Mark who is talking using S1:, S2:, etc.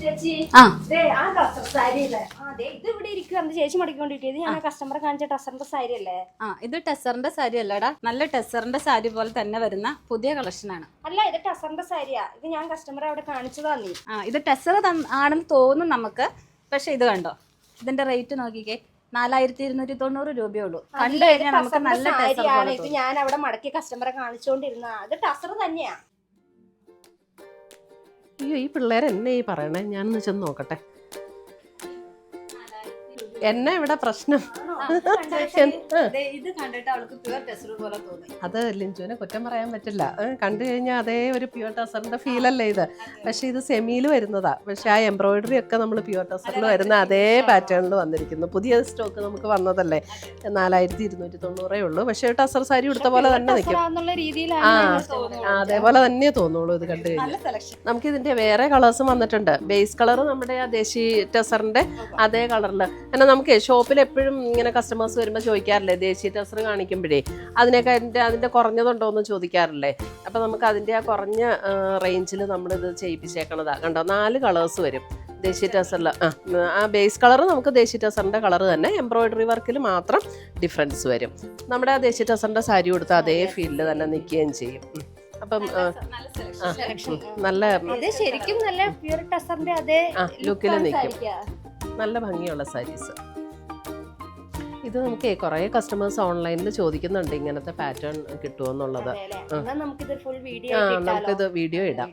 S1: ചേച്ചി ഇത് ഇവിടെ ഇരിക്കുകയാണ് ചേച്ചി മടക്കിക്കൊണ്ടിരിക്കുന്നത്. ഞാൻ കസ്റ്റമറെ കാണിച്ച ടെസറിന്റെ സാരി അല്ലേ?
S2: ഇത് ടെസറിന്റെ സാരി അല്ലടാ, നല്ല ടെസറിന്റെ സാരി പോലെ തന്നെ വരുന്ന പുതിയ കളക്ഷനാണ്.
S1: അല്ല, ഇത് ടെസറിന്റെ സാരിയാ. ഇത് ഞാൻ കസ്റ്റമറെ അവിടെ കാണിച്ചതാ. നീ
S2: ഇത് ടെസർ ആണെന്ന് തോന്നും നമുക്ക്. പക്ഷെ ഇത് കണ്ടോ, ഇതിന്റെ റേറ്റ് നോക്കിക്കേ, 4290 രൂപയേ ഉള്ളൂ. കണ്ടു കഴിഞ്ഞാൽ നമുക്ക് നല്ല
S1: സാരിയാണ് ഇത്. ഞാൻ അവിടെ മടക്കി കസ്റ്റമറെ കാണിച്ചോണ്ടിരുന്ന ഇത് ടെസർ തന്നെയാ.
S3: അയ്യോ, ഈ പിള്ളേർ എന്നെ ഈ പറയണേ, ഞാനൊന്ന് ചെന്ന് നോക്കട്ടെ. എന്നെ ഇവിടെ പ്രശ്നം.
S2: ഇത് കണ്ടിട്ട് അവൾക്ക് പ്യുവർ ടെസർ പോലെ തോന്നി.
S3: അത് ലിഞ്ചുവിനെ കുറ്റം പറയാൻ പറ്റില്ല. കണ്ടു കഴിഞ്ഞാൽ അതേ ഒരു പ്യുവർ ടെസറിന്റെ ഫീലല്ലേ ഇത്. പക്ഷെ ഇത് സെമിയിൽ വരുന്നതാ. പക്ഷെ ആ എംബ്രോയിഡറി ഒക്കെ നമ്മൾ പ്യുവർ ടെസറിൽ വരുന്ന അതേ പാറ്റേണിൽ വന്നിരിക്കുന്നു. പുതിയ സ്റ്റോക്ക് നമുക്ക് വന്നതല്ലേ. 4290 ഉള്ളൂ. പക്ഷെ ടെസർ സാരി എടുത്ത പോലെ തന്നെ നിൽക്കും. അതേപോലെ തന്നെ തോന്നുള്ളൂ ഇത് കണ്ടു കഴിഞ്ഞാൽ. നമുക്ക് ഇതിന്റെ വേറെ കളേഴ്സും വന്നിട്ടുണ്ട്. ബേസ് കളർ നമ്മുടെ ആ ദേശി ടെസറിന്റെ അതേ കളറിൽ. എന്നാൽ നമുക്ക് ഷോപ്പിൽ എപ്പോഴും ഇങ്ങനെ കസ്റ്റമേഴ്സ് വരുമ്പോൾ ചോദിക്കാറില്ലേ, ദേശീയ ടെസർ കാണിക്കുമ്പോഴേ അതിന്റെ കുറഞ്ഞതുണ്ടോ എന്ന് ചോദിക്കാറില്ലേ. അപ്പം നമുക്ക് അതിൻ്റെ ആ കുറഞ്ഞ റേഞ്ചിൽ നമ്മളിത് ചെയ്യിപ്പിച്ചേക്കണതാ. കണ്ടോ, 4 കളേഴ്സ് വരും ദേശീയ ടെസറിൽ. ആ ബേസ് കളർ നമുക്ക് ദേശീയ ടെസറിൻ്റെ കളർ തന്നെ, എംബ്രോയിഡറി വർക്കിൽ മാത്രം ഡിഫറൻസ് വരും. നമ്മുടെ ആ ദേശീയ ടെസറിൻ്റെ സാരി കൊടുത്താൽ അതേ ഫീൽഡിൽ തന്നെ നിൽക്കുകയും ചെയ്യും. അപ്പം നല്ല
S1: ശരിക്കും നല്ല പ്യുവർ ടെസറിന്റെ അതേ
S3: ലുക്കിൽ നിൽക്കും. നല്ല ഭംഗിയുള്ള സാരീസ്. ഇത് നമുക്ക് കുറേ കസ്റ്റമേഴ്സ് ഓൺലൈനിൽ ചോദിക്കുന്നുണ്ട് ഇങ്ങനത്തെ പാറ്റേൺ കിട്ടുമോ എന്നുള്ളത്. നമുക്കിത് വീഡിയോ ഇടാം.